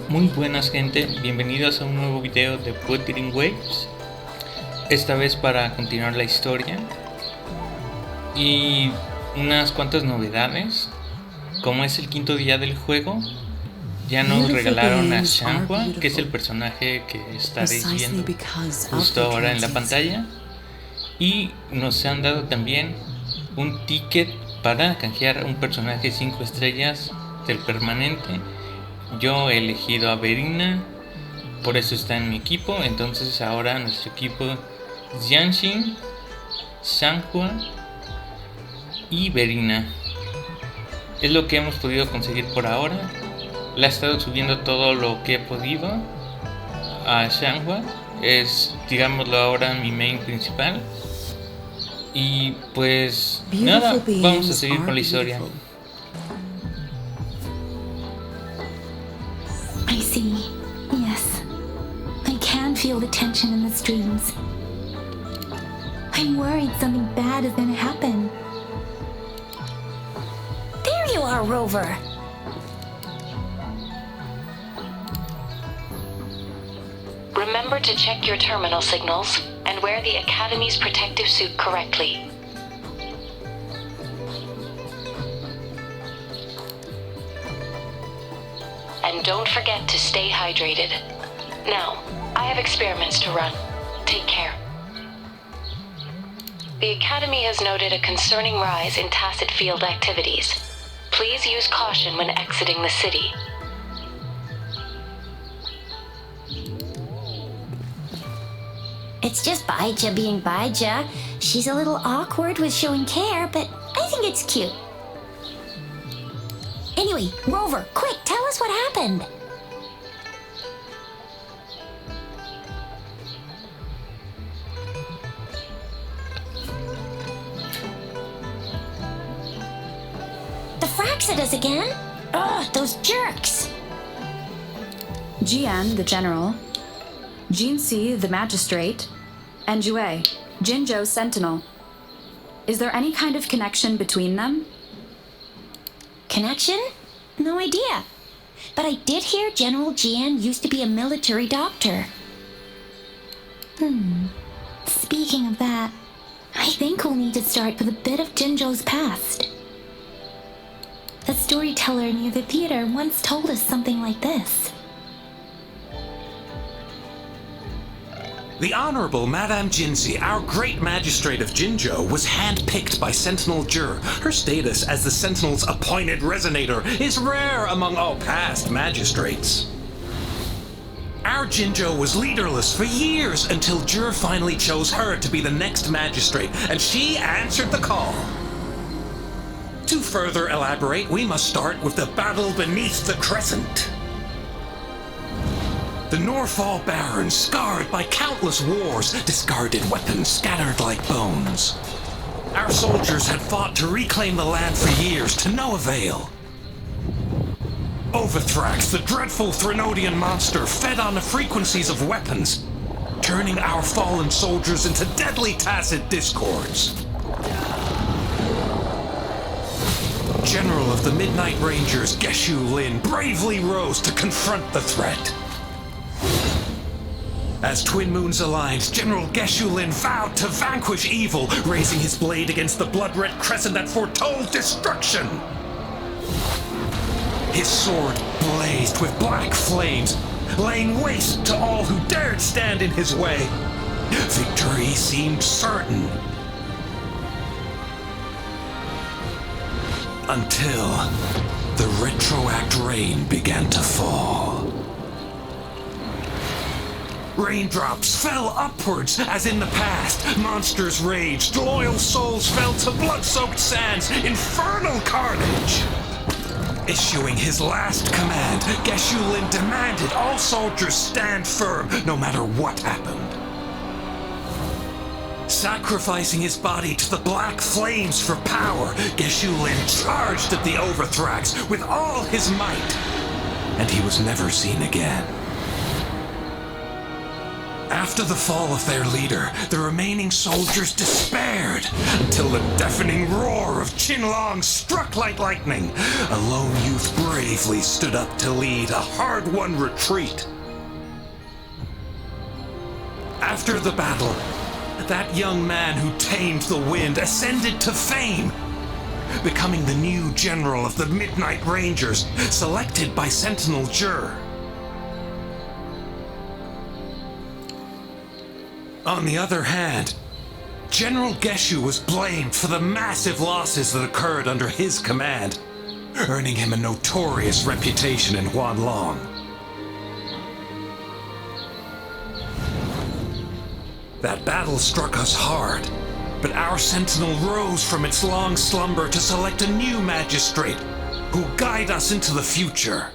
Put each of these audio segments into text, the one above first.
Muy buenas gente, bienvenidos a un nuevo video de Wuthering Waves. Esta vez para continuar la historia y unas cuantas novedades. Como es el quinto día del juego, ya nos regalaron a Shanghua, que es el personaje que estaréis viendo justo ahora en la pantalla. Y nos han dado también un ticket para canjear un personaje 5 estrellas del permanente. Yo he elegido a Verina, por eso está en mi equipo. Entonces ahora nuestro equipo es Yanshin, Shanghua y Verina. Es lo que hemos podido conseguir por ahora. Le he estado subiendo todo lo que he podido a Shanghua. Es, digámoslo ahora, mi main principal. Y pues nada, vamos a seguir con la historia. I see. Yes. I can feel the tension in the streams. I'm worried something bad is going to happen. There you are, Rover. Remember to check your terminal signals and wear the Academy's protective suit correctly. And don't forget to stay hydrated. Now, I have experiments to run. Take care. The Academy has noted a concerning rise in tacit field activities. Please use caution when exiting the city. It's just Baija being Baija. She's a little awkward with showing care, but I think it's cute. Anyway, Rover, quick, tell us what happened. The Fraxidas again? Ugh, those jerks. Jian, the general, Jinsi, the magistrate, and Jue, Jinzhou's sentinel. Is there any kind of connection between them? Connection? No idea. But I did hear General Jian used to be a military doctor. Speaking of that, I think we'll need to start with a bit of Jinzhou's past. A storyteller near the theater once told us something like this. The Honorable Madame Jinzi, our great magistrate of Jinzhou, was handpicked by Sentinel Jur. Her status as the Sentinel's appointed resonator is rare among all past magistrates. Our Jinzhou was leaderless for years until Jur finally chose her to be the next magistrate, and she answered the call. To further elaborate, we must start with the battle beneath the crescent. The Norfall barons, scarred by countless wars, discarded weapons scattered like bones. Our soldiers had fought to reclaim the land for years, to no avail. Overthrax, the dreadful Threnodian monster, fed on the frequencies of weapons, turning our fallen soldiers into deadly tacit discords. General of the Midnight Rangers, Geshu Lin, bravely rose to confront the threat. As Twin Moons aligned, General Geshu Lin vowed to vanquish evil, raising his blade against the blood-red crescent that foretold destruction. His sword blazed with black flames, laying waste to all who dared stand in his way. Victory seemed certain. Until the retroact rain began to fall. Raindrops fell upwards as in the past. Monsters raged, loyal souls fell to blood-soaked sands, infernal carnage. Issuing his last command, Geshu Lin demanded all soldiers stand firm no matter what happened. Sacrificing his body to the black flames for power, Geshu Lin charged at the Overthrax with all his might, and he was never seen again. After the fall of their leader, the remaining soldiers despaired until the deafening roar of Qinlong struck like lightning. A lone youth bravely stood up to lead a hard-won retreat. After the battle, that young man who tamed the wind ascended to fame, becoming the new general of the Midnight Rangers, selected by Sentinel Jur. On the other hand, General Geshu was blamed for the massive losses that occurred under his command, earning him a notorious reputation in Huanlong. That battle struck us hard, but our sentinel rose from its long slumber to select a new magistrate who'll guide us into the future.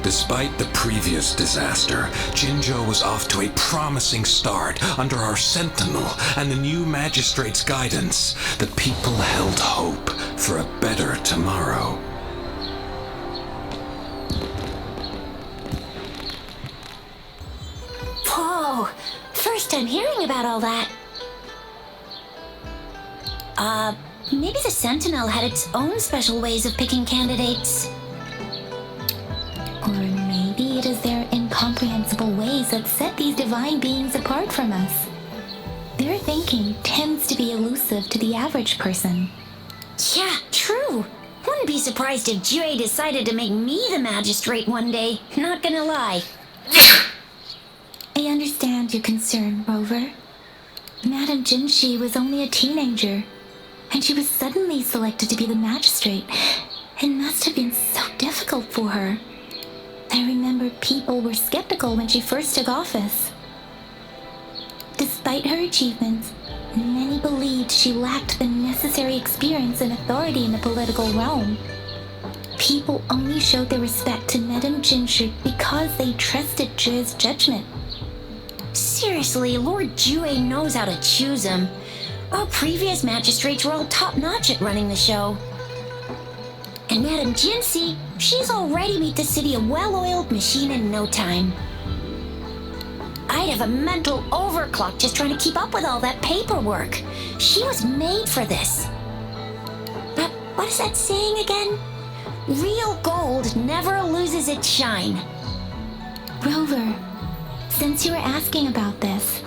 Despite the previous disaster, Jinzhou was off to a promising start under our sentinel and the new magistrate's guidance. The people held hope for a better tomorrow. Whoa! First time hearing about all that. Maybe the Sentinel had its own special ways of picking candidates. Or maybe it is their incomprehensible ways that set these divine beings apart from us. Their thinking tends to be elusive to the average person. Yeah, true. Wouldn't be surprised if Jue decided to make me the magistrate one day. Not gonna lie. I understand your concern, Rover. Madame Jinshi was only a teenager, and she was suddenly selected to be the magistrate. It must have been so difficult for her. I remember people were skeptical when she first took office. Despite her achievements, many believed she lacked the necessary experience and authority in the political realm. People only showed their respect to Madame Jinshi because they trusted Jue's judgment. Seriously, Lord Jue knows how to choose him. Our previous magistrates were all top-notch at running the show. And Madame Jinshi, she's already made the city a well-oiled machine in no time. I'd have a mental overclock just trying to keep up with all that paperwork. She was made for this. But what is that saying again? Real gold never loses its shine. Rover, since you were asking about this,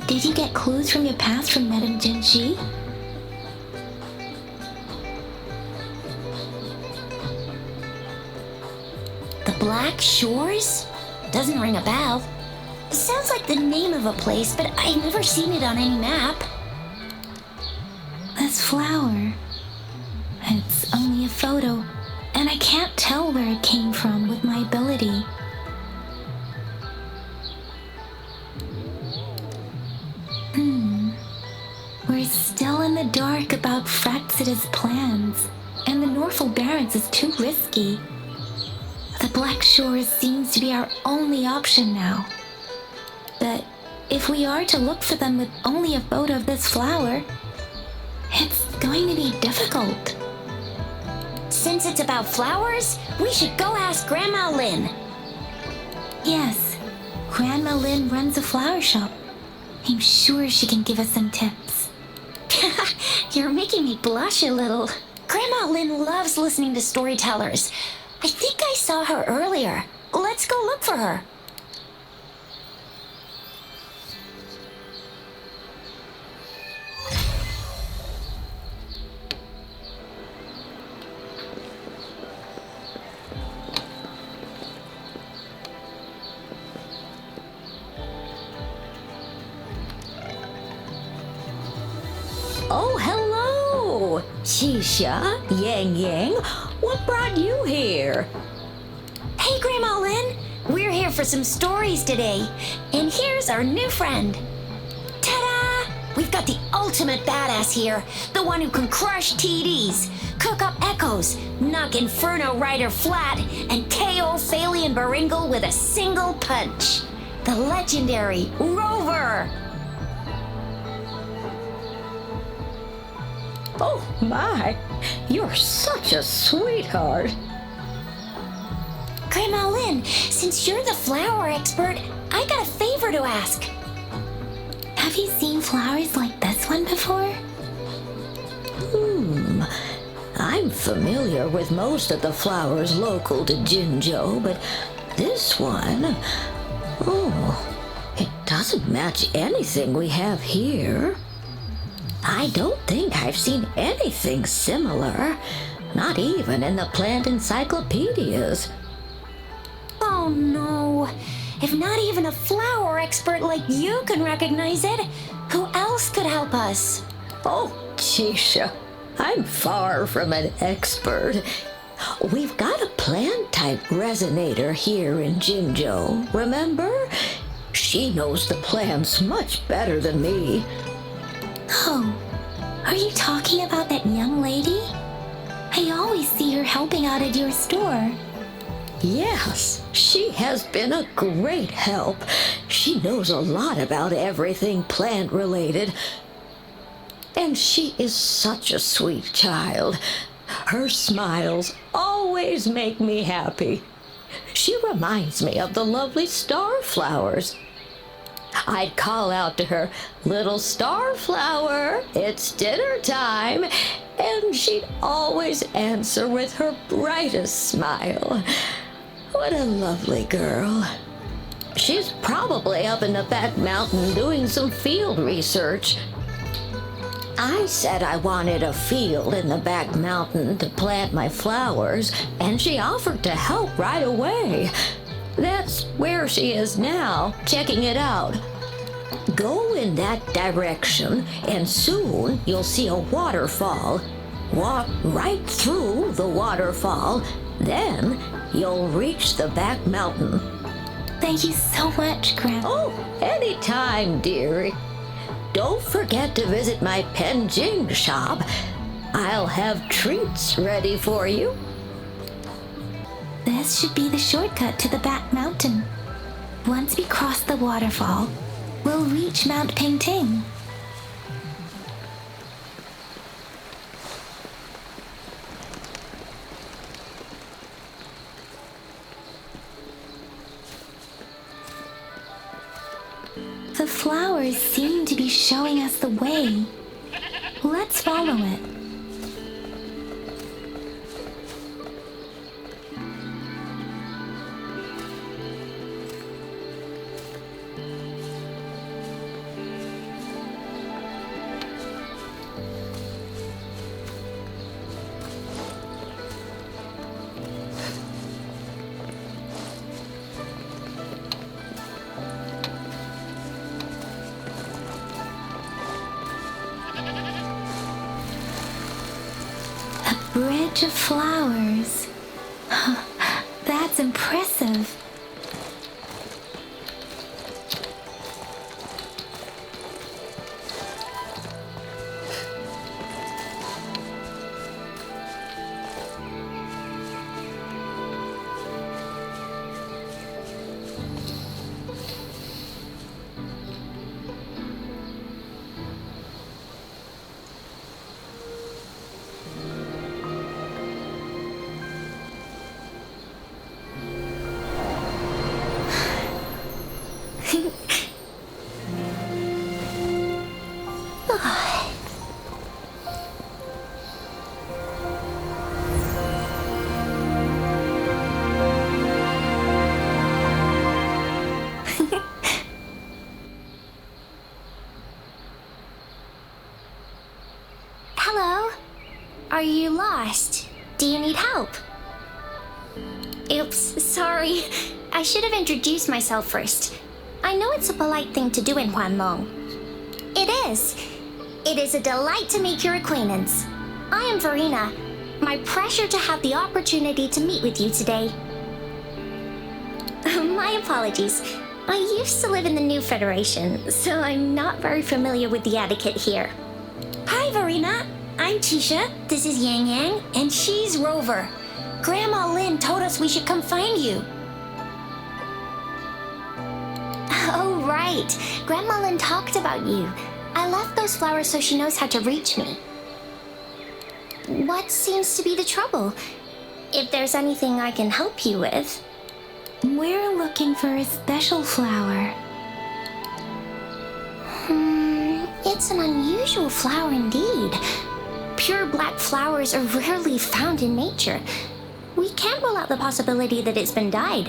did you get clues from your past from Madame Jinshi? The Black Shores? Doesn't ring a bell. Sounds like the name of a place, but I've never seen it on any map. This flower. It's only a photo, and I can't tell where it came from with my ability. We're still in the dark about Fraxita's plans, and the Norfolk Barrens is too risky. The Black Shores seems to be our only option now. But if we are to look for them with only a photo of this flower, it's going to be difficult. Since it's about flowers, we should go ask Grandma Lin. Yes, Grandma Lin runs a flower shop. I'm sure she can give us some tips. You're making me blush a little. Grandma Lin loves listening to storytellers. I think I saw her earlier. Let's go look for her. Oh, hello! Shisha, Yang Yang, what brought you here? Hey, Grandma Lin. We're here for some stories today. And here's our new friend. Ta-da! We've got the ultimate badass here. The one who can crush TDs, cook up echoes, knock Inferno Rider flat, and KO Phalian Baringle with a single punch. The legendary Rover! Oh my, you're such a sweetheart. Grandma Lin, Lin, since you're the flower expert, I got a favor to ask. Have you seen flowers like this one before? I'm familiar with most of the flowers local to Jinzhou, but this one, it doesn't match anything we have here. I don't think I've seen anything similar, not even in the plant encyclopedias. Oh no, if not even a flower expert like you can recognize it, who else could help us? Oh, Chisha, I'm far from an expert. We've got a plant-type resonator here in Jinzhou, remember? She knows the plants much better than me. Oh, are you talking about that young lady? I always see her helping out at your store. Yes, she has been a great help. She knows a lot about everything plant-related. And she is such a sweet child. Her smiles always make me happy. She reminds me of the lovely star flowers. I'd call out to her, "Little star flower, it's dinner time," and she'd always answer with her brightest smile. What a lovely girl. She's probably up in the back mountain doing some field research. I said I wanted a field in the back mountain to plant my flowers, and she offered to help right away. That's where she is now, checking it out. Go in that direction, and soon you'll see a waterfall. Walk right through the waterfall, then you'll reach the back mountain. Thank you so much, Grandma. Oh, anytime, dearie. Don't forget to visit my Penjing shop. I'll have treats ready for you. This should be the shortcut to the back mountain. Once we cross the waterfall, we'll reach Mount Pingting. The flowers seem to be showing us the way. Let's follow it. Bridge of flowers. That's impressive. Hello? Are you lost? Do you need help? Oops, sorry. I should have introduced myself first. I know it's a polite thing to do in Huanlong. It is. It is a delight to make your acquaintance. I am Verena. My pleasure to have the opportunity to meet with you today. My apologies. I used to live in the New Federation, so I'm not very familiar with the etiquette here. Hi, Verena. I'm Tisha. This is Yang Yang, and she's Rover. Grandma Lin told us we should come find you. Oh, right. Grandma Lin talked about you. I left those flowers so she knows how to reach me. What seems to be the trouble? If there's anything I can help you with. We're looking for a special flower. It's an unusual flower indeed. Pure black flowers are rarely found in nature. We can't rule out the possibility that it's been dyed.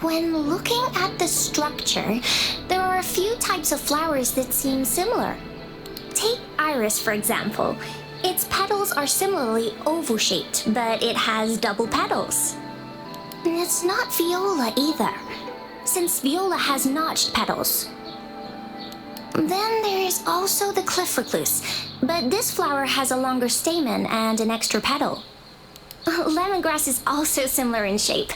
When looking at the structure, there are a few types of flowers that seem similar. Take iris, for example. Its petals are similarly oval-shaped, but it has double petals. And it's not viola either, since viola has notched petals. Then there is also the cliff recluse, but this flower has a longer stamen and an extra petal. Lemongrass is also similar in shape.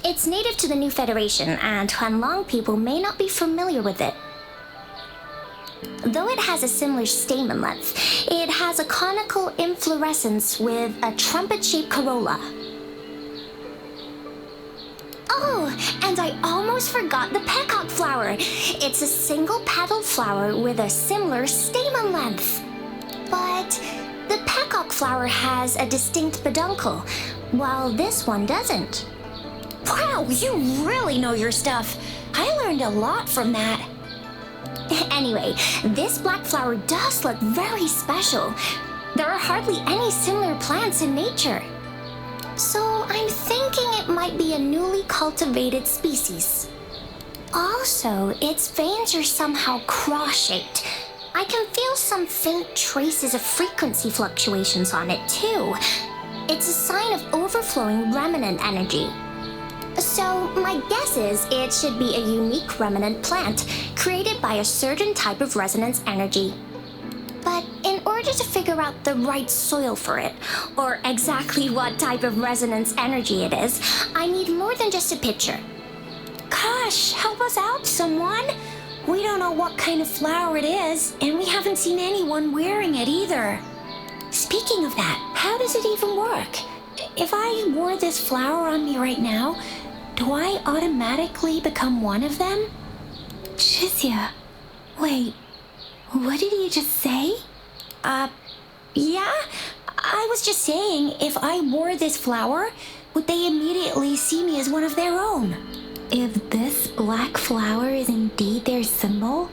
It's native to the New Federation, and Huanlong people may not be familiar with it. Though it has a similar stamen length, it has a conical inflorescence with a trumpet-shaped corolla. Oh, and I almost forgot the peacock flower. It's a single-petaled flower with a similar stamen length. But the peacock flower has a distinct peduncle, while this one doesn't. Wow, you really know your stuff. I learned a lot from that. Anyway, this black flower does look very special. There are hardly any similar plants in nature. So I'm thinking it might be a newly cultivated species. Also, its veins are somehow cross-shaped. I can feel some faint traces of frequency fluctuations on it too. It's a sign of overflowing remnant energy. So my guess is it should be a unique remnant plant created by a certain type of resonance energy. But in order to figure out the right soil for it, or exactly what type of resonance energy it is, I need more than just a picture. Gosh, help us out, someone! We don't know what kind of flower it is, and we haven't seen anyone wearing it either. Speaking of that, how does it even work? If I wore this flower on me right now, do I automatically become one of them? Chizia, wait, what did you just say? Yeah? I was just saying, if I wore this flower, would they immediately see me as one of their own? If this black flower is indeed their symbol,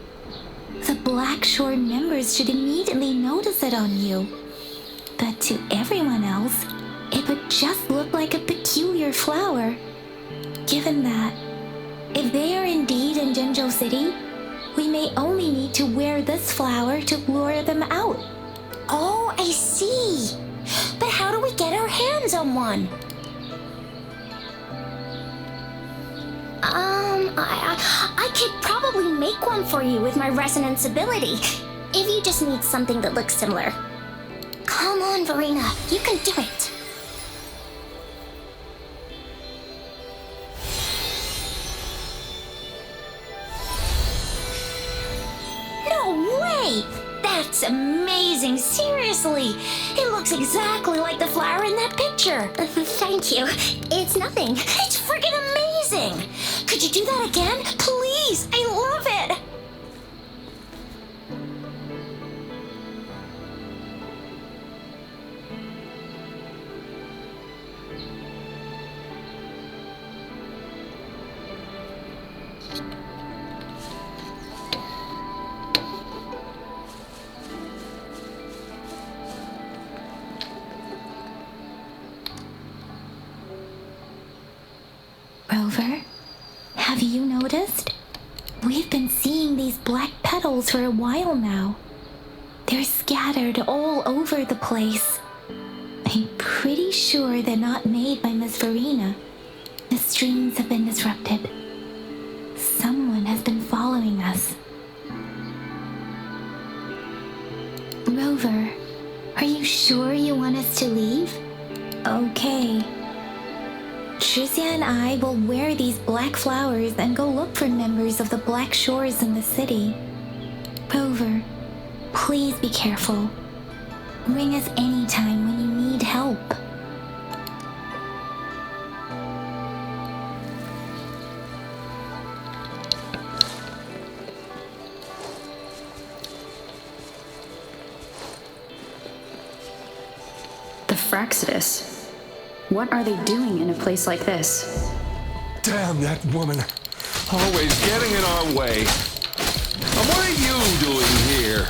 the Black Shore members should immediately notice it on you. But to everyone else, it would just look like a peculiar flower. Given that, if they are indeed in Jinzhou City, we may only need to wear this flower to lure them out. Oh, I see. But how do we get our hands on one? I could probably make one for you with my resonance ability, if you just need something that looks similar. Come on, Verena, you can do it. No way! That's amazing, seriously! It looks exactly like the flower in that picture. Thank you. It's nothing. It's freaking amazing! Could you do that again? Please! I love it! Rover, have you noticed? We've been seeing these black petals for a while now. They're scattered all over the place. I'm pretty sure they're not made by Miss Verena. The streams have been disrupted. Someone has been following us. Rover, are you sure you want us to leave? Okay. Chizia and I will wear these black flowers and go look for members of the Black Shores in the city. Rover, please be careful. Ring us anytime when you need help. The Fraxidus. What are they doing in a place like this? Damn that woman. Always getting in our way. What are you doing here?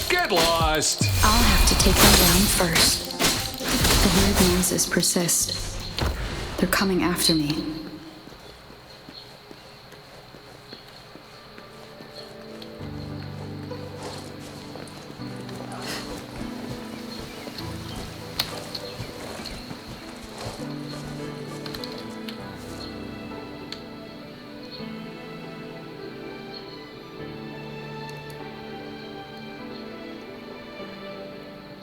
Get lost! I'll have to take them down first. The weird noises persist. They're coming after me.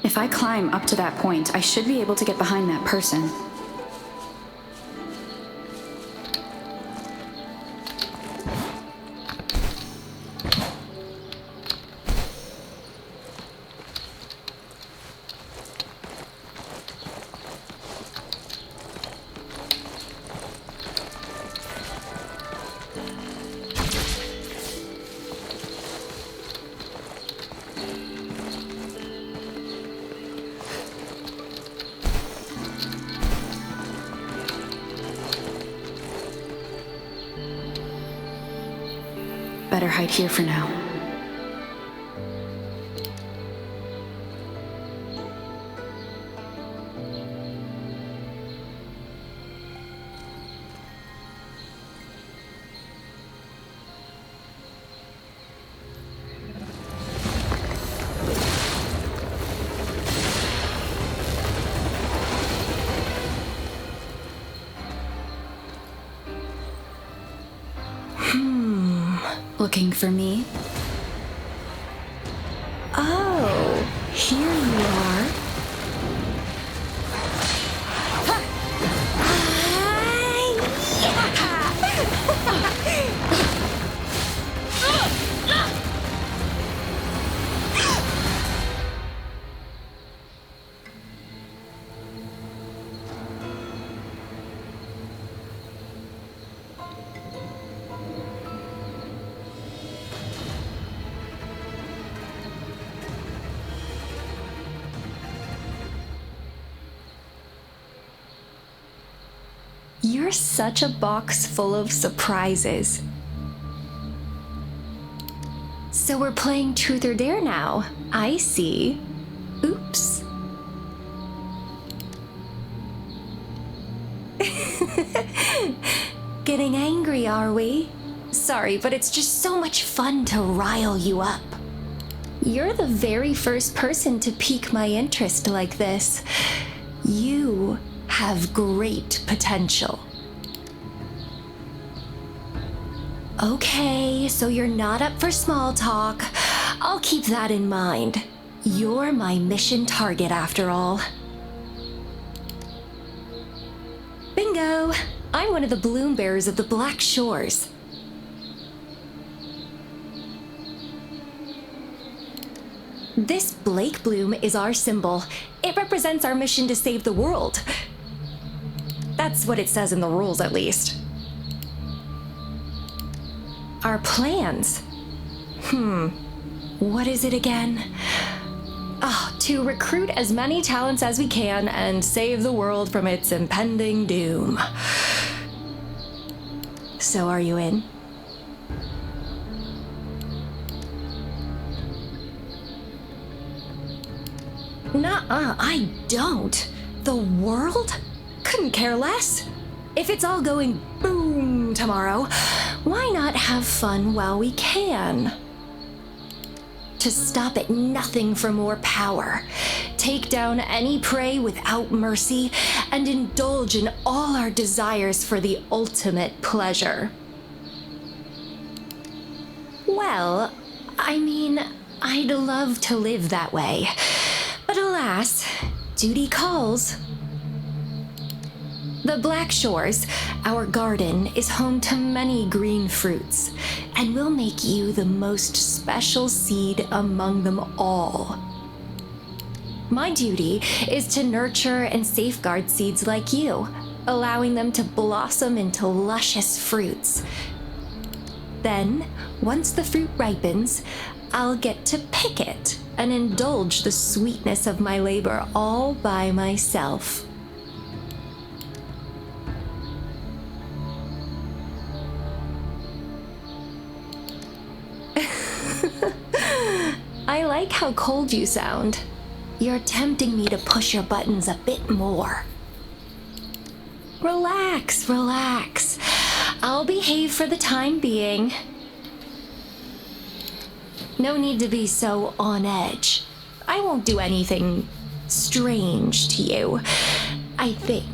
If I climb up to that point, I should be able to get behind that person. Better hide here for now. Looking for me? Oh, here you are. You're such a box full of surprises. So we're playing Truth or Dare now. I see. Oops. Getting angry, are we? Sorry, but it's just so much fun to rile you up. You're the very first person to pique my interest like this. You have great potential. Okay, so you're not up for small talk. I'll keep that in mind. You're my mission target after all. Bingo! I'm one of the bloom bearers of the Black Shores. This Blake bloom is our symbol. It represents our mission to save the world. That's what it says in the rules, at least. Our plans? What is it again? To recruit as many talents as we can and save the world from its impending doom. So are you in? Nuh-uh, I don't. The world? Couldn't care less. If it's all going boom tomorrow, why not have fun while we can? To stop at nothing for more power, take down any prey without mercy, and indulge in all our desires for the ultimate pleasure. Well, I mean, I'd love to live that way, but alas, duty calls. The Black Shores, our garden, is home to many green fruits, and will make you the most special seed among them all. My duty is to nurture and safeguard seeds like you, allowing them to blossom into luscious fruits. Then, once the fruit ripens, I'll get to pick it and indulge the sweetness of my labor all by myself. I like how cold you sound. You're tempting me to push your buttons a bit more. Relax, relax. I'll behave for the time being. No need to be so on edge. I won't do anything strange to you, I think.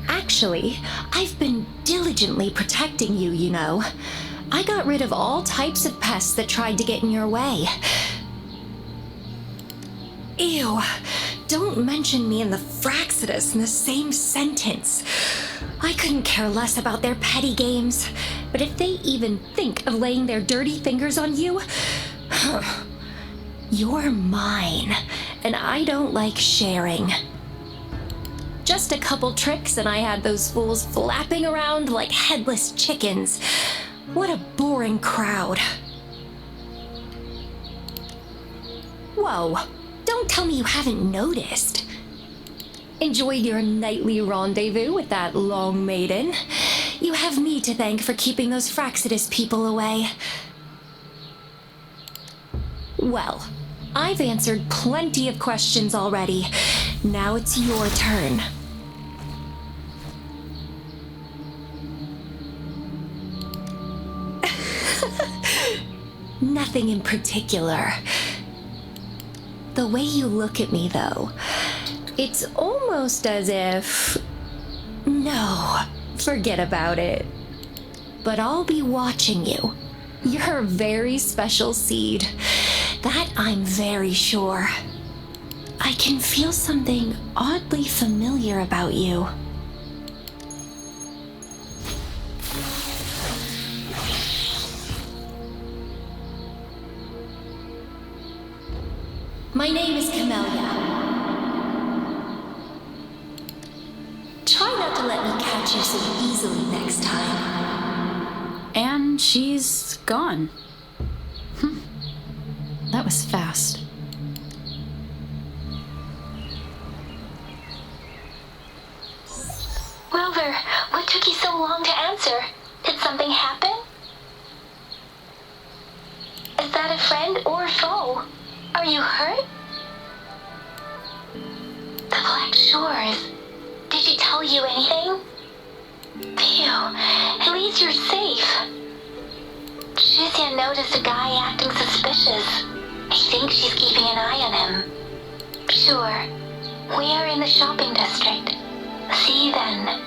Actually, I've been diligently protecting you, you know. I got rid of all types of pests that tried to get in your way. Ew, don't mention me and the Fraxidus in the same sentence. I couldn't care less about their petty games, but if they even think of laying their dirty fingers on you, you're mine, and I don't like sharing. Just a couple tricks and I had those fools flapping around like headless chickens. What a boring crowd. Whoa, don't tell me you haven't noticed. Enjoyed your nightly rendezvous with that long maiden. You have me to thank for keeping those Fraxidus people away. Well, I've answered plenty of questions already. Now it's your turn. Nothing in particular. The way you look at me, though, it's almost as if... No, forget about it. But I'll be watching you. You're a very special seed. That I'm very sure. I can feel something oddly familiar about you. My name is Camellya. Try not to let me catch you so easily next time. And she's gone. That was fast. Rover, what took you so long to answer? Did something happen? Is that a friend or a foe? Are you hurt? The Black Shores. Did she tell you anything? Phew, at least you're safe. Shizia noticed a guy acting suspicious. I think she's keeping an eye on him. Sure. We are in the shopping district. See you then.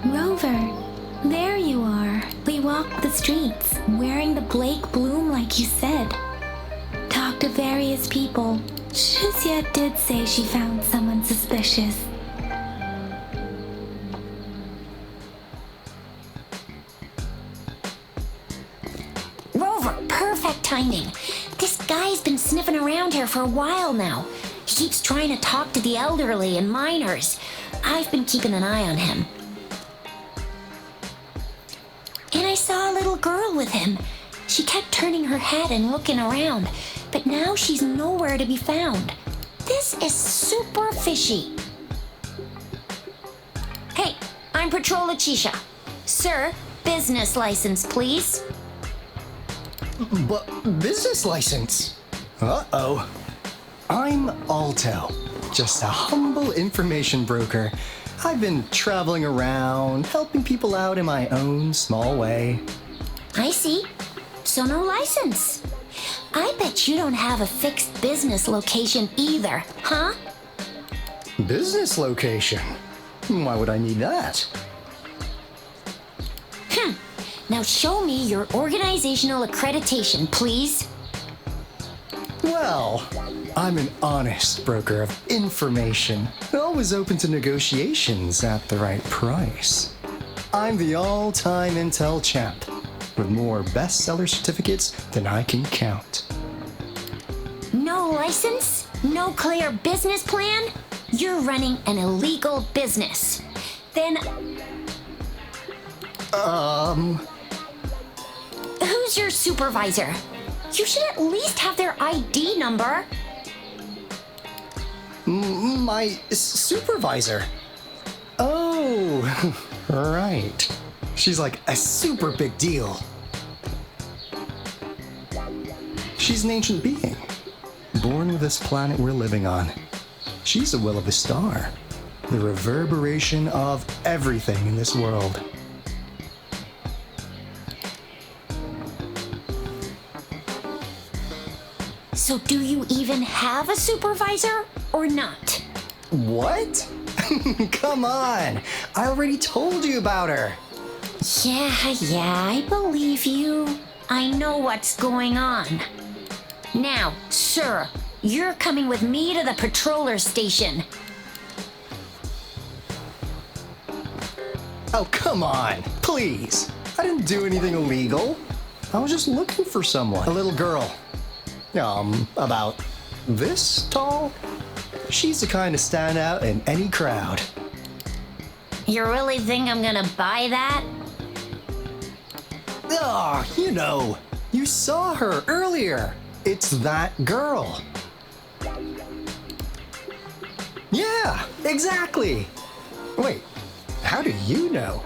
Rover, there you are. We walked the streets, wearing the Blake bloom like you said. Talked to various people. Shizia did say she found someone suspicious. Rover, perfect timing. This guy's been sniffing around here for a while now. He keeps trying to talk to the elderly and minors. I've been keeping an eye on him. And I saw a little girl with him. She kept turning her head and looking around, but now she's nowhere to be found. This is super fishy. Hey, I'm Patrol Letitia. Sir, business license, please. But business license? Uh-oh. I'm Aalto, just a humble information broker. I've been traveling around, helping people out in my own small way. I see. So no license. I bet you don't have a fixed business location either, huh? Business location? Why would I need that? Now show me your organizational accreditation, please. Well, I'm an honest broker of information, always open to negotiations at the right price. I'm the all-time intel champ, with more bestseller certificates than I can count. No license? No clear business plan? You're running an illegal business. Then... Who's your supervisor? You should at least have their ID number. My supervisor? Oh, Oh, right. She's like a super big deal. She's an ancient being, born with this planet we're living on. She's the will of the star, the reverberation of everything in this world. So do you even have a supervisor or not? What? Come on! I already told you about her. Yeah, I believe you. I know what's going on. Now, sir, you're coming with me to the patroller station. Oh, come on, please. I didn't do anything illegal. I was just looking for someone. A little girl. About this tall? She's the kind to stand out in any crowd. You really think I'm gonna buy that? You saw her earlier. It's that girl. Yeah, exactly. Wait, how do you know?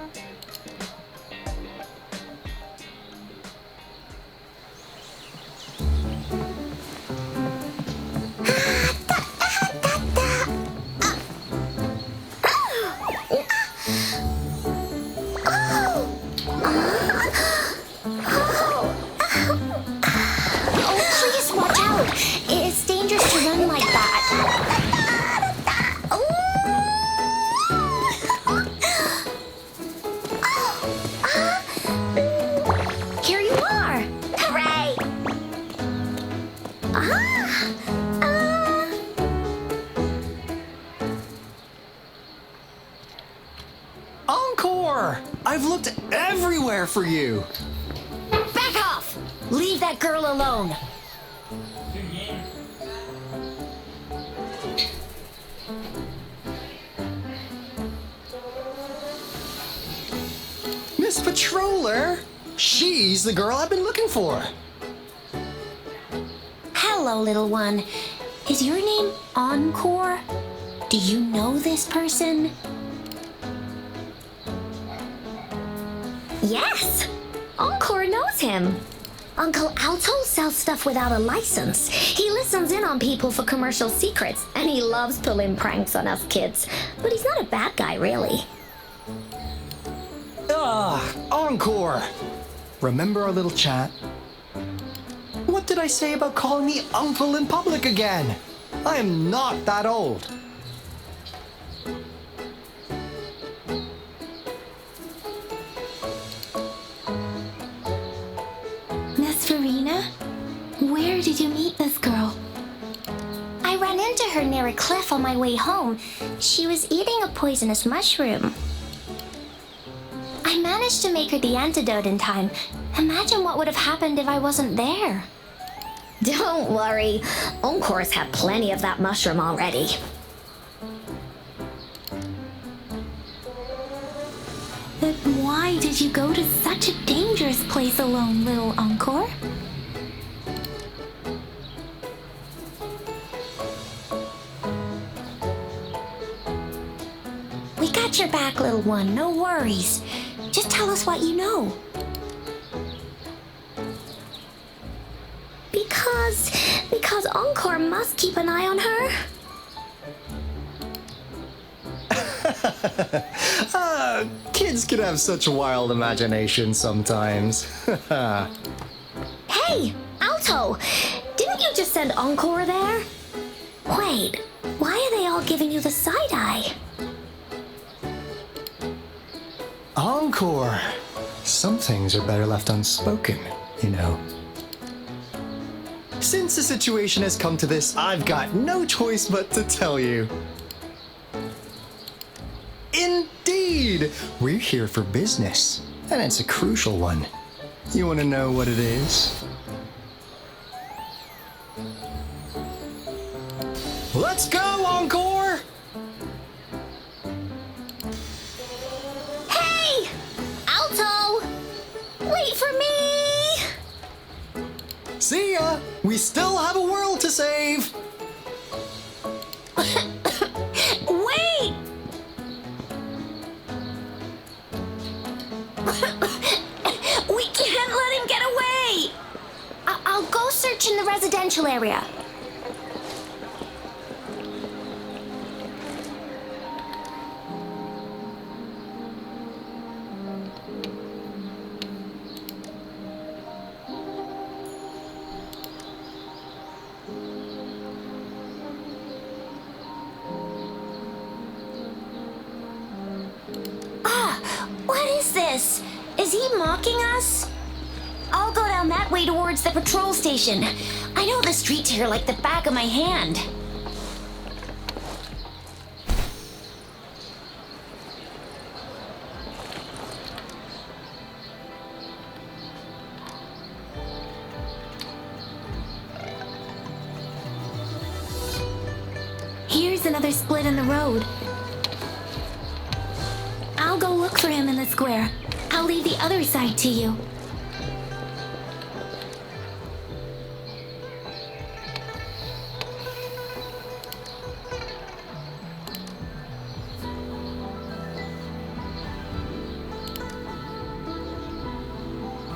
Encore! I've looked everywhere for you. Back off! Leave that girl alone. Miss Patroller! She's the girl I've been looking for. Hello, little one. Is your name Encore? Do you know this person? Yes! Encore knows him. Uncle Aalto sells stuff without a license. He listens in on people for commercial secrets, and he loves pulling pranks on us kids. But he's not a bad guy, really. Encore! Remember our little chat? What did I say about calling me uncle in public again? I am not that old. Miss Farina, where did you meet this girl? I ran into her near a cliff on my way home. She was eating a poisonous mushroom. I managed to make her the antidote in time. Imagine what would have happened if I wasn't there. Don't worry. Encore's had plenty of that mushroom already. But why did you go to such a dangerous place alone, little Encore? We got your back, little one. No worries. Just tell us what you know. Because Encore must keep an eye on her. Kids can have such a wild imagination sometimes. Hey, Aalto! Didn't you just send Encore there? Wait, why are they all giving you the side eye? Encore! Some things are better left unspoken, you know. Since the situation has come to this, I've got no choice but to tell you. Indeed! We're here for business, and it's a crucial one. You want to know what it is? Let's go, Encore! Hey! Aalto! Wait for me! See ya! We still have a world to save! Wait! search in the residential area. What is this? Is he mocking us? I'll go down that way towards the patrol station. I know the streets here like the back of my hand. Here's another split in the road. I'll go look for him in the square. I'll leave the other side to you.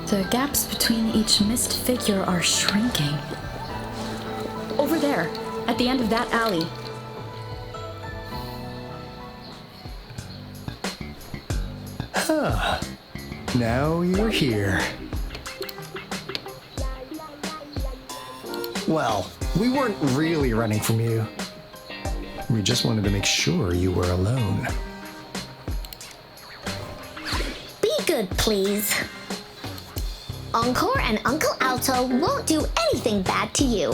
The gaps between each missed figure are shrinking. Over there, at the end of that alley. Huh. Now you're here. Well, we weren't really running from you. We just wanted to make sure you were alone. Be good, please. Encore and Uncle Aalto won't do anything bad to you.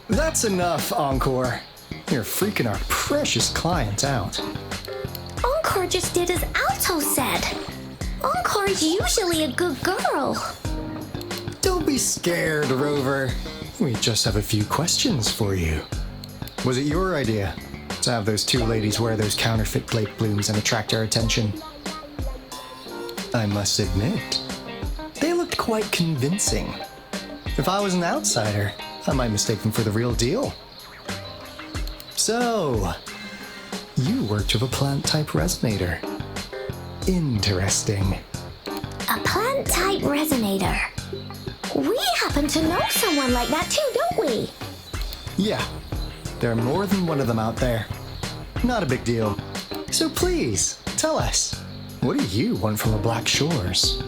That's enough, Encore. You're freaking our precious client out. Encore just did as Aalto said. Encore's usually a good girl. Don't be scared, Rover. We just have a few questions for you. Was it your idea to have those two ladies wear those counterfeit Blake blooms and attract our attention? I must admit, they looked quite convincing. If I was an outsider, I might mistake them for the real deal. So, you worked with a plant-type resonator. Interesting. A plant-type resonator. We happen to know someone like that too, don't we? Yeah, there are more than one of them out there. Not a big deal. So please, tell us, what do you want from the Black Shores?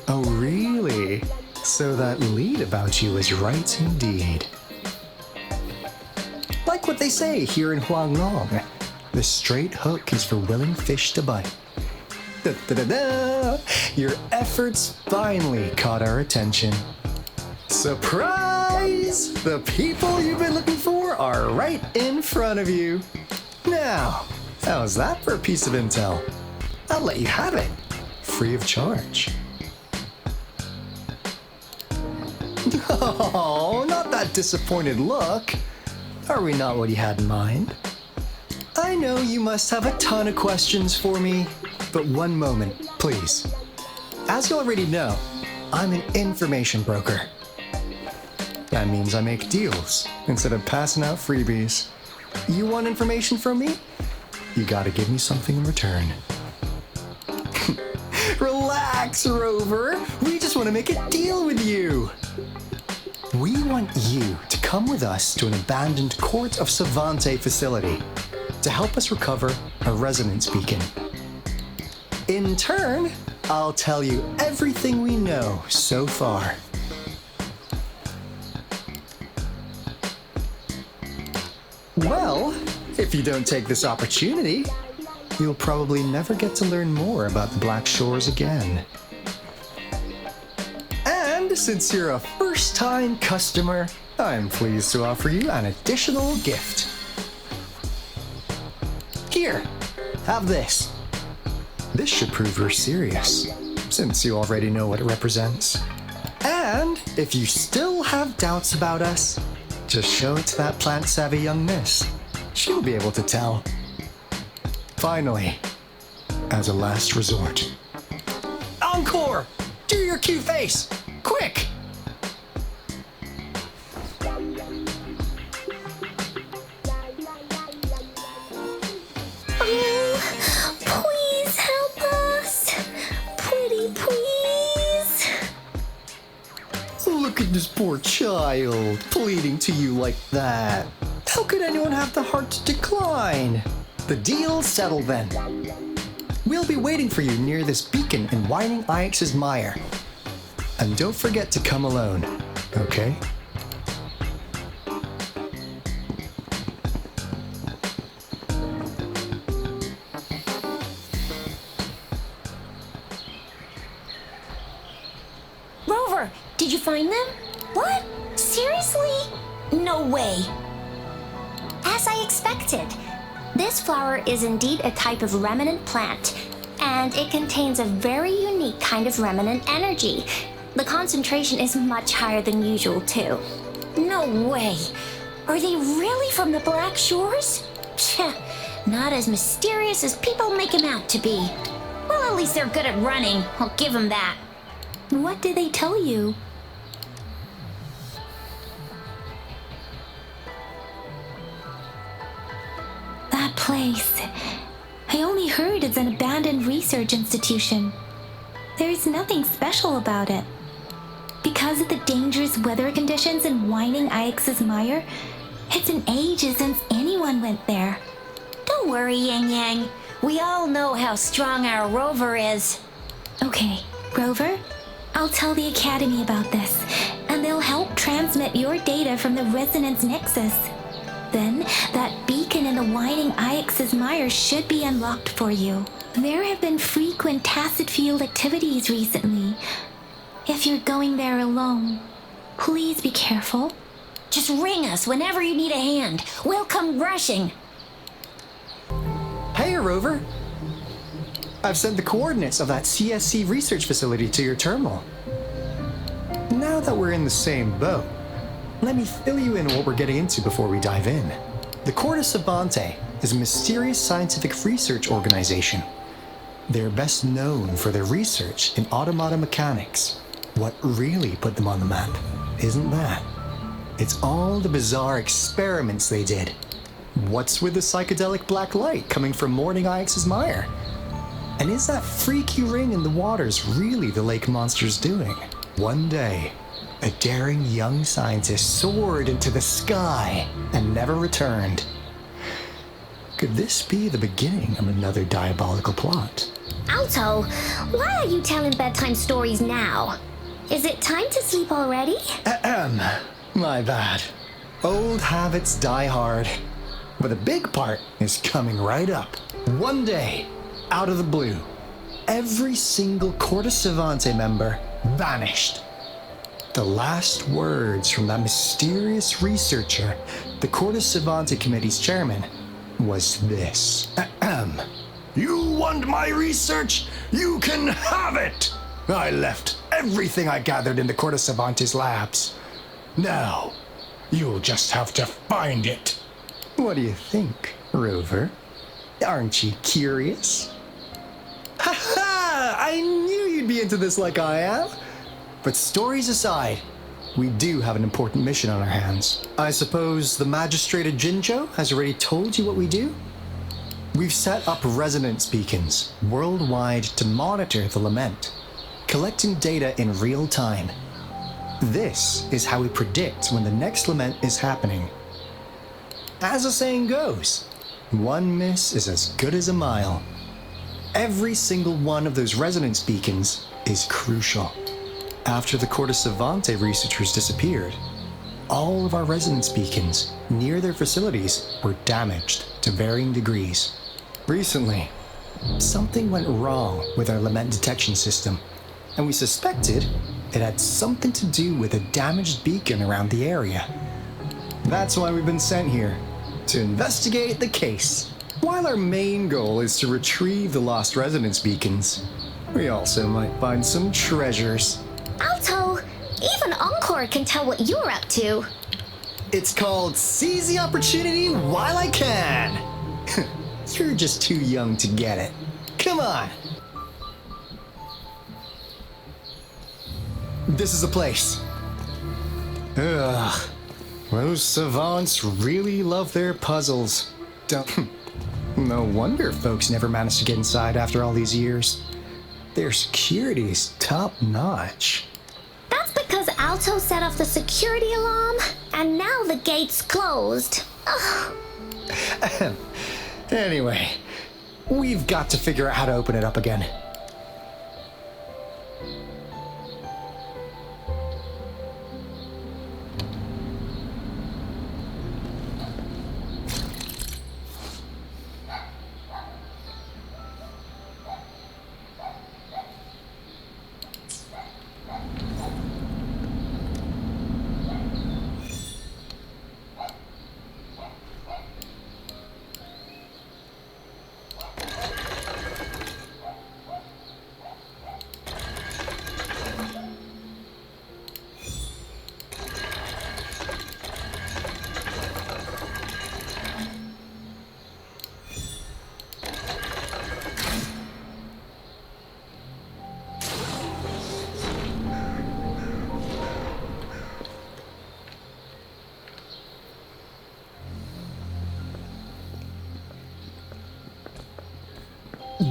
Oh, really? So that lead about you is right indeed. Like what they say here in Huanglong, the straight hook is for willing fish to bite. Da-da-da-da! Your efforts finally caught our attention. Surprise! The people you've been looking for are right in front of you. Now, how's that for a piece of intel? I'll let you have it, free of charge. Oh, not that disappointed look. Are we not what you had in mind? I know you must have a ton of questions for me, but one moment, please. As you already know, I'm an information broker. That means I make deals instead of passing out freebies. You want information from me? You gotta give me something in return. Relax, Rover. We just want to make a deal with you. We want you to come with us to an abandoned Court of Savante facility to help us recover a resonance beacon. In turn, I'll tell you everything we know so far. Well, if you don't take this opportunity, you'll probably never get to learn more about the Black Shores again. And since you're a first-time customer, I'm pleased to offer you an additional gift. Here, have this. This should prove you're serious, since you already know what it represents. And if you still have doubts about us, just show it to that plant-savvy young miss. She'll be able to tell. Finally, as a last resort. Encore! Do your cute face! Quick! This poor child, pleading to you like that. How could anyone have the heart to decline? The deal's settled then. We'll be waiting for you near this beacon in Whining Ix's mire. And don't forget to come alone, okay? Rover, did you find them? What? Seriously? No way. As I expected, this flower is indeed a type of remnant plant, and it contains a very unique kind of remnant energy. The concentration is much higher than usual, too. No way. Are they really from the Black Shores? Not as mysterious as people make them out to be. Well, at least they're good at running. I'll give them that. What did they tell you? That place. I only heard it's an abandoned research institution. There's nothing special about it. Because of the dangerous weather conditions in Whining Ix's mire, it's been ages since anyone went there. Don't worry, Yang Yang. We all know how strong our Rover is. Okay, Rover, I'll tell the Academy about this, and they'll help transmit your data from the Resonance Nexus. Then, that beacon in the Whining Ix's mire should be unlocked for you. There have been frequent tacit field activities recently. If you're going there alone, please be careful. Just ring us whenever you need a hand. We'll come rushing. Hey, Rover. I've sent the coordinates of that CSC research facility to your terminal. Now that we're in the same boat, let me fill you in on what we're getting into before we dive in. The Corda Savante is a mysterious scientific research organization. They're best known for their research in automata mechanics. What really put them on the map isn't that. It's all the bizarre experiments they did. What's with the psychedelic black light coming from Whining Ix's mire? And is that freaky ring in the waters really the lake monster's doing? One day, a daring young scientist soared into the sky and never returned. Could this be the beginning of another diabolical plot? Aalto, why are you telling bedtime stories now? Is it time to sleep already? My bad. Old habits die hard. But the big part is coming right up. One day, out of the blue, every single Corda Savante member vanished. The last words from that mysterious researcher, the Corda Savante Committee's chairman, was this. You want my research? You can have it! I left everything I gathered in the Corda Savante's labs. Now, you'll just have to find it. What do you think, Rover? Aren't you curious? Ha! I knew you'd be into this like I am. But stories aside, we do have an important mission on our hands. I suppose the Magistrate of Jinzhou has already told you what we do? We've set up resonance beacons worldwide to monitor the lament, collecting data in real time. This is how we predict when the next lament is happening. As the saying goes, one miss is as good as a mile. Every single one of those resonance beacons is crucial. After the Corda Savante researchers disappeared, all of our resonance beacons near their facilities were damaged to varying degrees. Recently, something went wrong with our lament detection system, and we suspected it had something to do with a damaged beacon around the area. That's why we've been sent here, to investigate the case. While our main goal is to retrieve the lost resonance beacons, we also might find some treasures. Aalto, even Encore can tell what you're up to. It's called Seize the Opportunity While I Can. You're just too young to get it. Come on. This is the place. Ugh. Those savants really love their puzzles. No wonder folks never managed to get inside after all these years. Their security is top-notch. That's because because Aalto set off the security alarm, and now the gate's closed. Anyway, we've got to figure out how to open it up again.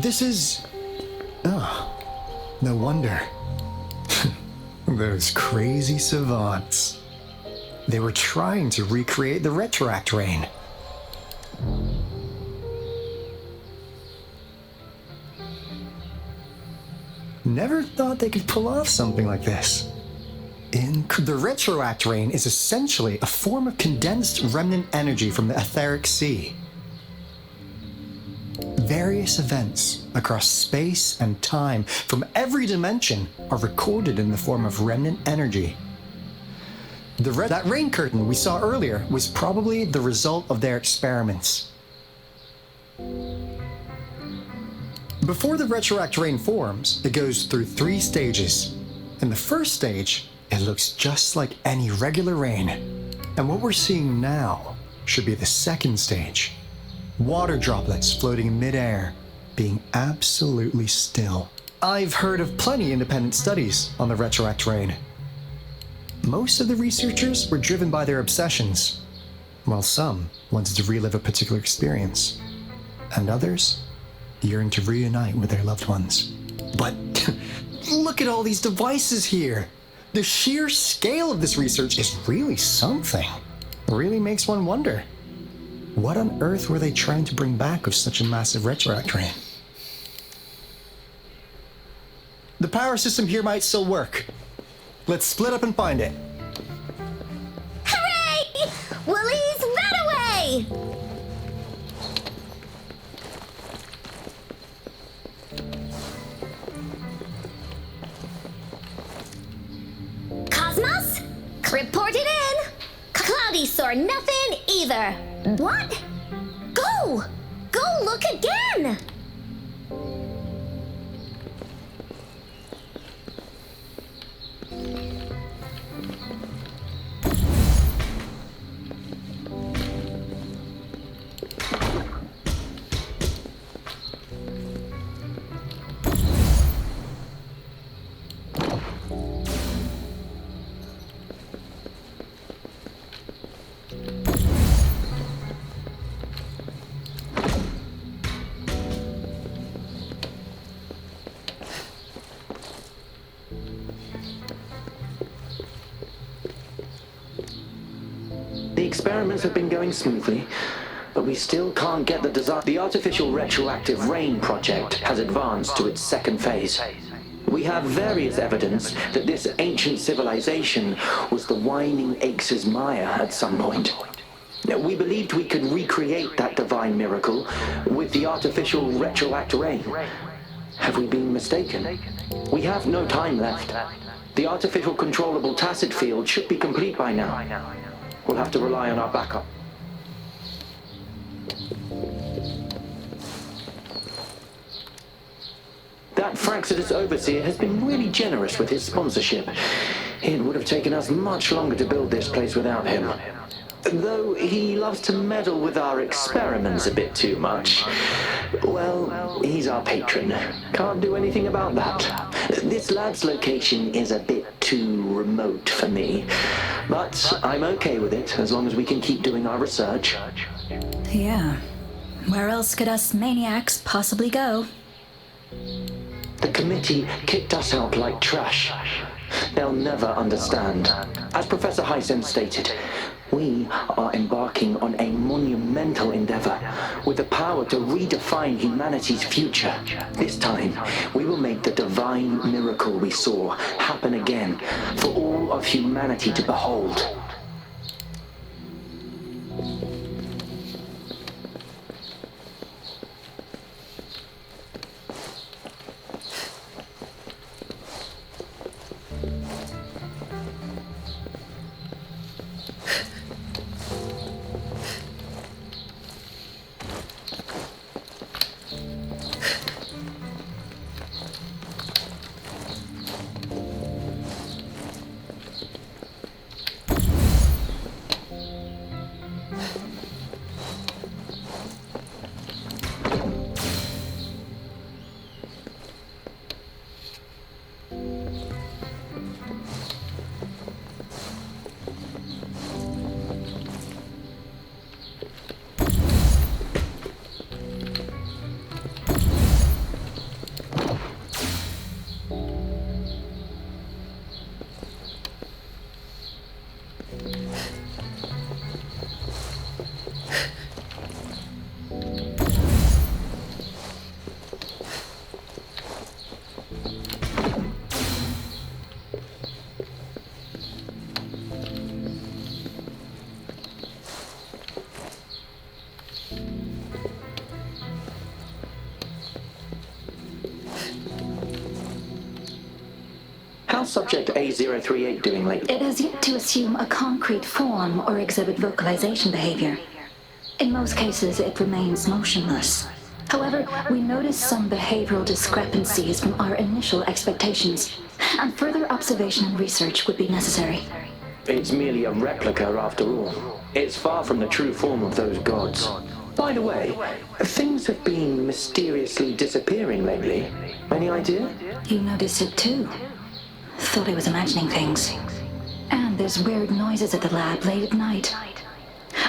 This is... Oh, no wonder. Those crazy savants. They were trying to recreate the retroact rain. Never thought they could pull off something like this. The retroact rain is essentially a form of condensed remnant energy from the etheric sea. Various events across space and time from every dimension are recorded in the form of remnant energy. That rain curtain we saw earlier was probably the result of their experiments. Before the retroact rain forms, it goes through 3 stages. In the first stage, it looks just like any regular rain. And what we're seeing now should be the second stage. Water droplets floating in midair, being absolutely still. I've heard of plenty independent studies on the retroact rain. Most of the researchers were driven by their obsessions, while some wanted to relive a particular experience, and others yearned to reunite with their loved ones. But look at all these devices here! The sheer scale of this research is really something. It really makes one wonder. What on earth were they trying to bring back with such a massive retroact rain? The power system here might still work. Let's split up and find it. Hooray! Willie's that away! Cosmos? Report it in! Cloudy saw nothing either. What? Go! Go look again! The experiments have been going smoothly, but we still can't get the desired. The artificial retroactive rain project has advanced to its second phase. We have various evidence that this ancient civilization was the Whining Aches' Maya at some point. We believed we could recreate that divine miracle with the artificial retroact rain. Have we been mistaken? We have no time left. The artificial controllable tacit field should be complete by now. We'll have to rely on our backup. That Fraxidus overseer has been really generous with his sponsorship. It would have taken us much longer to build this place without him. Though he loves to meddle with our experiments a bit too much. Well, he's our patron. Can't do anything about that. This lab's location is a bit too remote for me. But I'm okay with it, as long as we can keep doing our research. Yeah. Where else could us maniacs possibly go? The committee kicked us out like trash. They'll never understand. As Professor Hyson stated, we are embarking on a monumental endeavor with the power to redefine humanity's future. This time, we will make the divine miracle we saw happen again for all of humanity to behold. How's subject A038 doing lately? It has yet to assume a concrete form or exhibit vocalization behavior. In most cases, it remains motionless. However, we notice some behavioral discrepancies from our initial expectations, and further observation and research would be necessary. It's merely a replica after all. It's far from the true form of those gods. By the way, things have been mysteriously disappearing lately. Any idea? You notice it too. Thought I was imagining things. And there's weird noises at the lab late at night.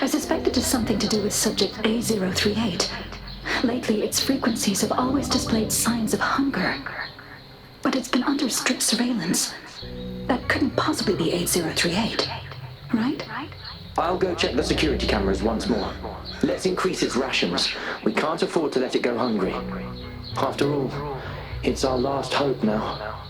I suspect it is something to do with subject A038. Lately, its frequencies have always displayed signs of hunger. But it's been under strict surveillance. That couldn't possibly be A038, right? I'll go check the security cameras once more. Let's increase its rations. We can't afford to let it go hungry. After all, it's our last hope now.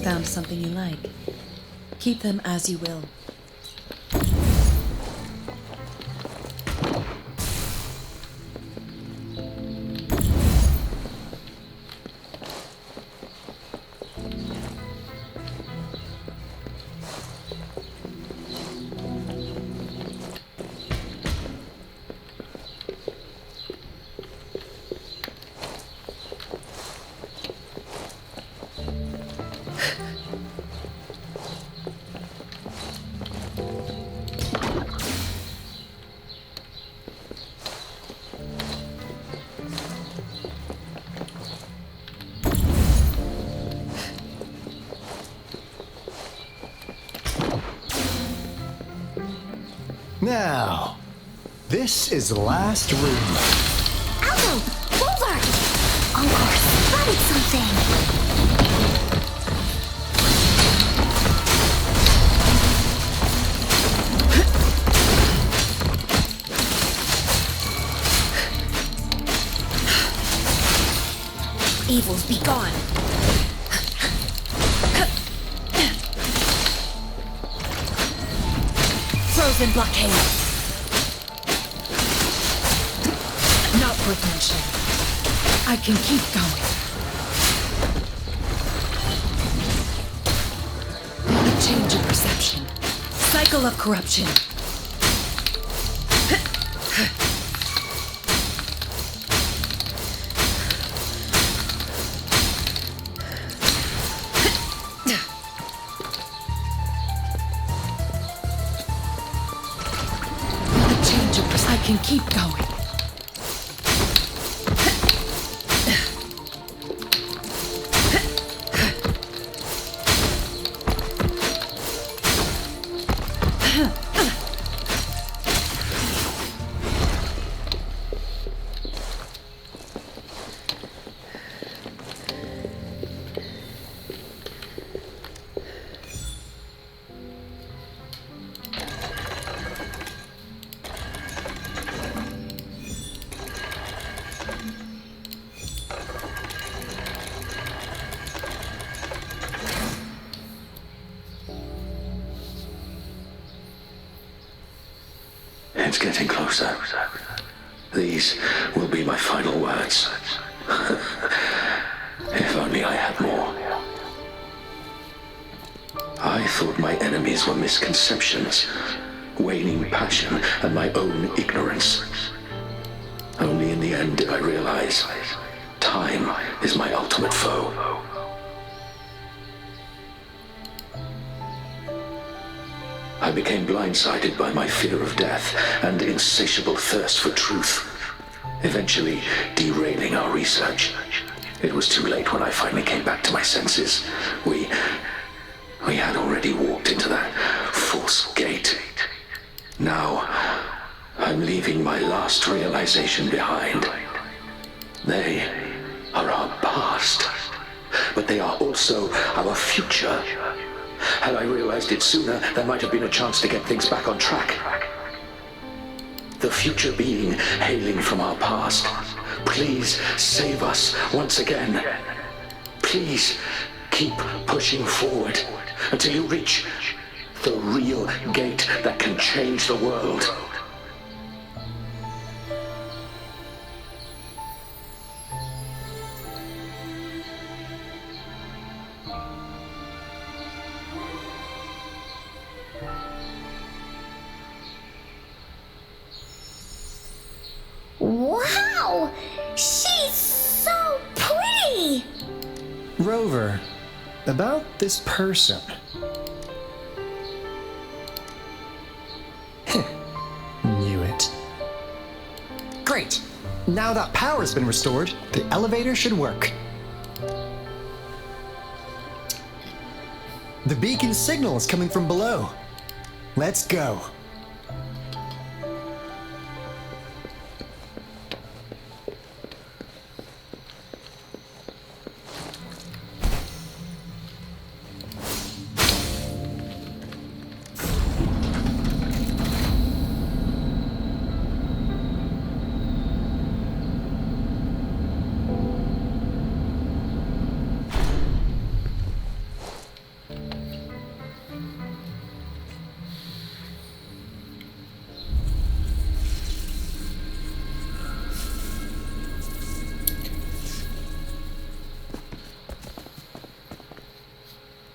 Found something you like. Keep them as you will. Now, this is the last room. spotted something! Evils be gone. Frozen blockade. Not worth mentioning. I can keep going. A change of perception. Cycle of corruption. I can keep going. It's getting closer. These will be my final words. If only I had more. I thought my enemies were misconceptions, waning passion, and my own ignorance. Only in the end did I realize time is my ultimate foe. I became blindsided by my fear of death and insatiable thirst for truth, eventually derailing our research. It was too late when I finally came back to my senses. We had already walked into that false gate. Now, I'm leaving my last realization behind. They are our past, but they are also our future. Had I realized it sooner, there might have been a chance to get things back on track. The future being hailing from our past, please save us once again. Please keep pushing forward until you reach the real gate that can change the world. Wow! She's so pretty! Rover, about this person. Knew it. Great! Now that power's been restored, the elevator should work. The beacon signal is coming from below. Let's go.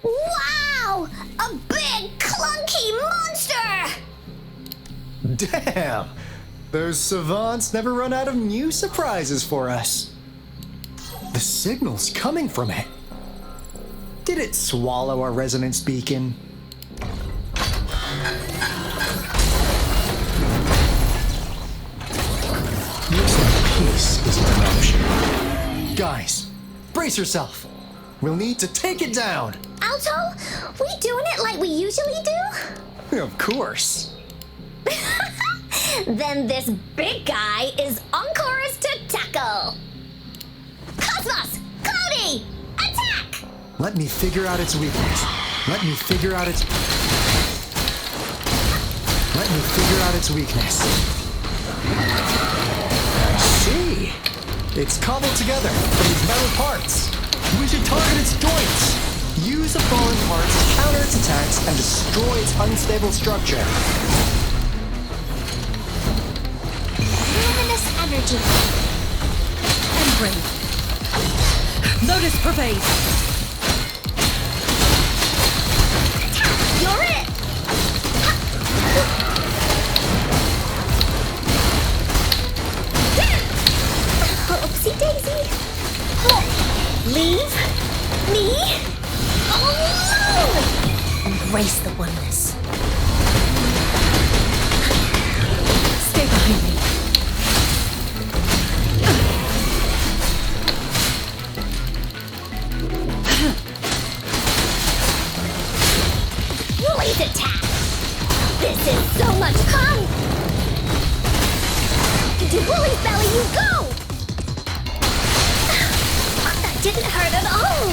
Wow! A big, clunky monster! Damn! Those savants never run out of new surprises for us. The signal's coming from it. Did it swallow our resonance beacon? Looks like peace is an option. Guys, brace yourself. We'll need to take it down. Aalto, we doing it like we usually do? Of course. Then this big guy is Encore's to tackle. Cosmos, cloud me! Attack! Let me figure out its weakness. Let me figure out its weakness. I see. It's cobbled together from these metal parts. We should target its joints. Use the fallen parts to counter its attacks and destroy its unstable structure. Luminous energy. Membrane. Notice pervade. You're it! Oopsie daisy. Leave me alone! Embrace the oneness. Stay behind me. Blaze attack! This is so much fun! To Woolly's belly you go! That didn't hurt at all!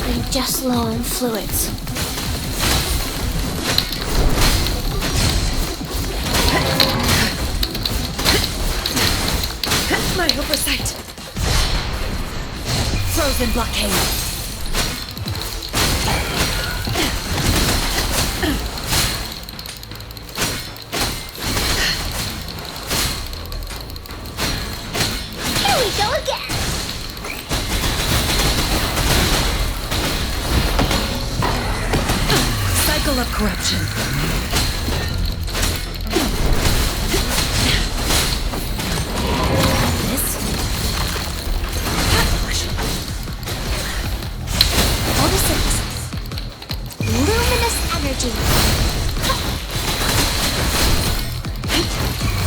I'm just low on fluids. My oversight. Frozen blockade. Here we go again! Cycle of corruption. This? Photosynthesis. Luminous energy.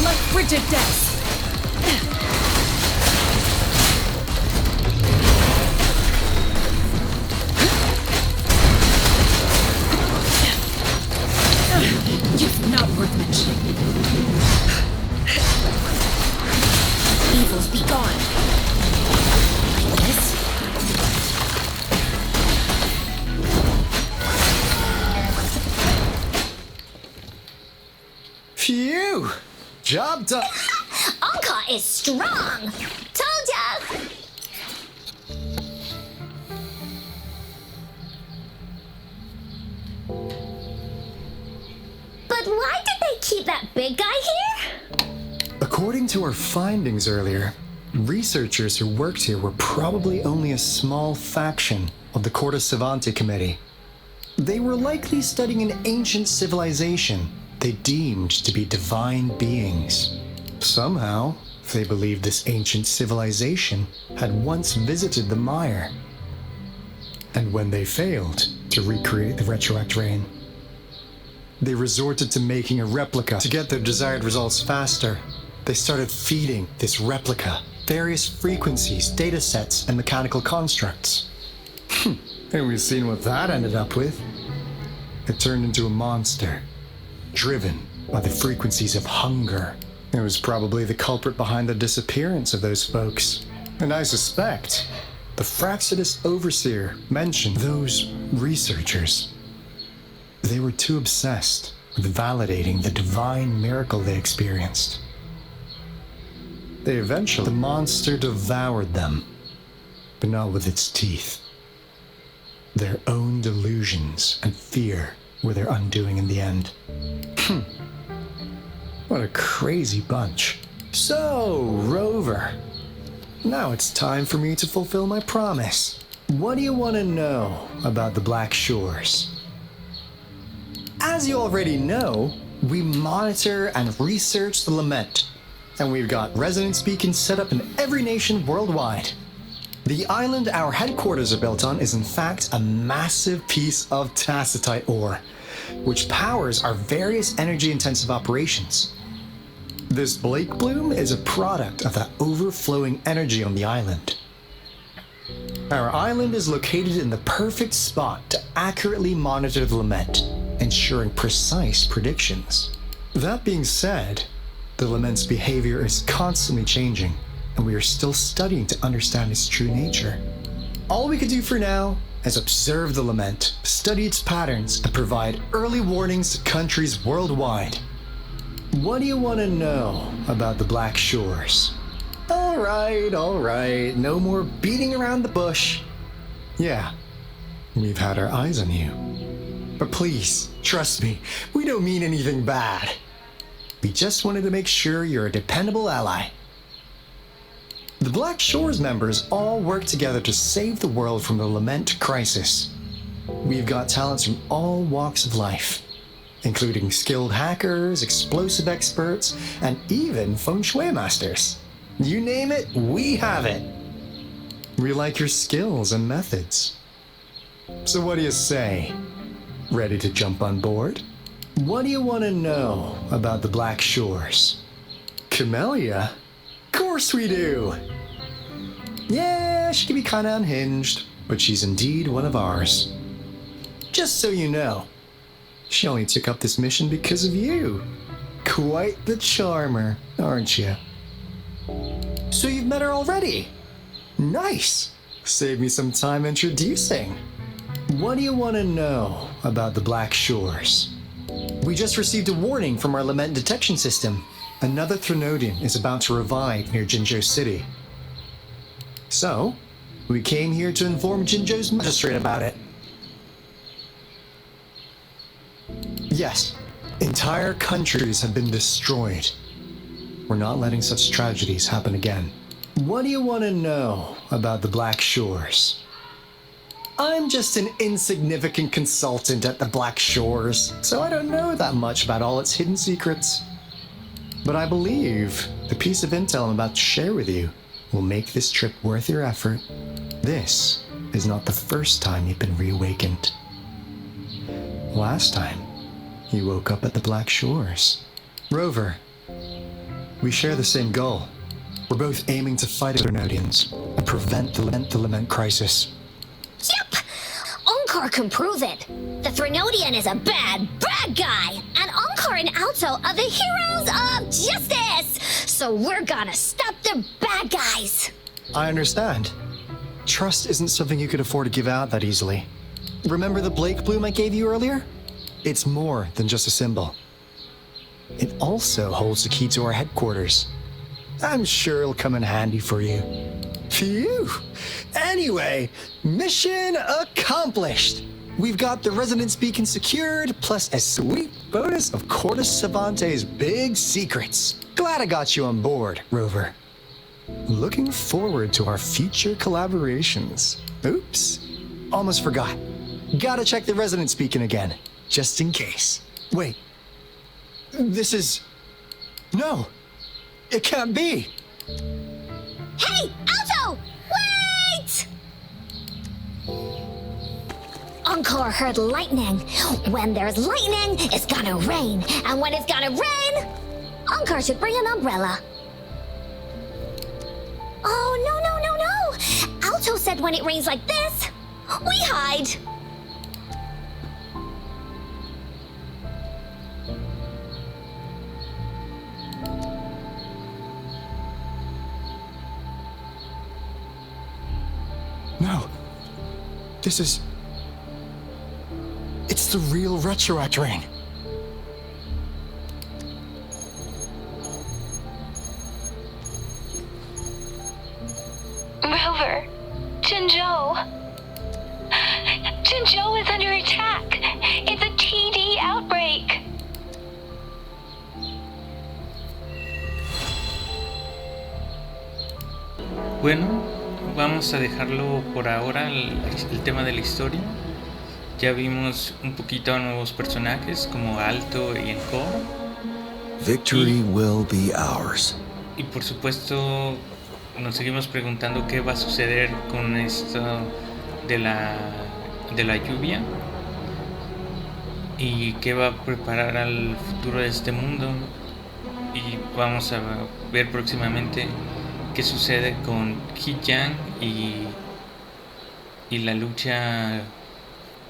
Like frigid death. You're not worth mentioning. Evils be gone. Like this? Phew! Job done. Encore is strong! Told ya! But why did they keep that big guy here? According to our findings earlier, researchers who worked here were probably only a small faction of the Corte Savante Committee. They were likely studying an ancient civilization they deemed to be divine beings. Somehow, they believed this ancient civilization had once visited the mire. And when they failed to recreate the retroact rain, they resorted to making a replica to get their desired results faster. They started feeding this replica various frequencies, data sets, and mechanical constructs. And we've seen what that ended up with. It turned into a monster, driven by the frequencies of hunger. It was probably the culprit behind the disappearance of those folks. And I suspect the Fraxidus Overseer mentioned those researchers. They were too obsessed with validating the divine miracle they experienced. The monster devoured them, but not with its teeth. Their own delusions and fear were their undoing in the end. What a crazy bunch. So, Rover, now it's time for me to fulfill my promise. What do you want to know about the Black Shores? As you already know, we monitor and research the Lament, and we've got residence beacons set up in every nation worldwide. The island our headquarters are built on is in fact a massive piece of tacitite ore, which powers our various energy-intensive operations. This Blake bloom is a product of that overflowing energy on the island. Our island is located in the perfect spot to accurately monitor the Lament, ensuring precise predictions. That being said, the Lament's behavior is constantly changing, and we are still studying to understand its true nature. All we can do for now is observe the lament, study its patterns, and provide early warnings to countries worldwide. What do you want to know about the Black Shores? All right, no more beating around the bush. Yeah, we've had our eyes on you. But please, trust me, we don't mean anything bad. We just wanted to make sure you're a dependable ally. The Black Shores members all work together to save the world from the lament crisis. We've got talents from all walks of life, including skilled hackers, explosive experts, and even feng shui masters. You name it, we have it. We like your skills and methods. So what do you say? Ready to jump on board? What do you want to know about the Black Shores? Camellya? Of course we do! Yeah, she can be kinda unhinged, but she's indeed one of ours. Just so you know, she only took up this mission because of you. Quite the charmer, aren't you? So you've met her already? Nice! Save me some time introducing. What do you want to know about the Black Shores? We just received a warning from our lament detection system. Another Threnodian is about to revive near Jinzhou City. So, we came here to inform Jinzhou's magistrate about it. Yes, entire countries have been destroyed. We're not letting such tragedies happen again. What do you want to know about the Black Shores? I'm just an insignificant consultant at the Black Shores, so I don't know that much about all its hidden secrets. But I believe the piece of intel I'm about to share with you will make this trip worth your effort. This is not the first time you've been reawakened. Last time, you woke up at the Black Shores. Rover, we share the same goal. We're both aiming to fight the Threnodians and prevent the lament crisis. Yep! Encore can prove it. The Threnodian is a bad guy, and Encore and Aalto are the heroes of justice! So we're gonna stop the bad guys! I understand. Trust isn't something you could afford to give out that easily. Remember the Blake bloom I gave you earlier? It's more than just a symbol. It also holds the key to our headquarters. I'm sure it'll come in handy for you. Phew! Anyway, mission accomplished! We've got the resonance beacon secured, plus a sweet bonus of Cortus Savante's big secrets. Glad I got you on board, Rover. Looking forward to our future collaborations. Oops, almost forgot. Gotta check the resonance beacon again, just in case. Wait, this is... No, it can't be. Hey, Aalto! Wait! Encore heard lightning. When there's lightning, it's gonna rain. And when it's gonna rain, Encore should bring an umbrella. Oh, no. Aalto said when it rains like this, we hide. No. This is... It's the real retroact rain. Rover, Jinzhou is under attack. It's a TD outbreak. Bueno, vamos a dejarlo por ahora el tema de la historia. Ya vimos un poquito a nuevos personajes como Aalto y Encore. Victory will be ours. Y por supuesto nos seguimos preguntando qué va a suceder con esto de la lluvia y qué va a preparar al futuro de este mundo. Y vamos a ver próximamente qué sucede con Hee-Yang y la lucha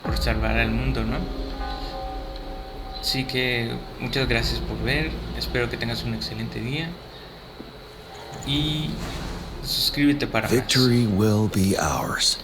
por salvar al mundo, ¿no? Así que muchas gracias por ver, espero que tengas un excelente día y Suscríbete para más. Victory will be ours.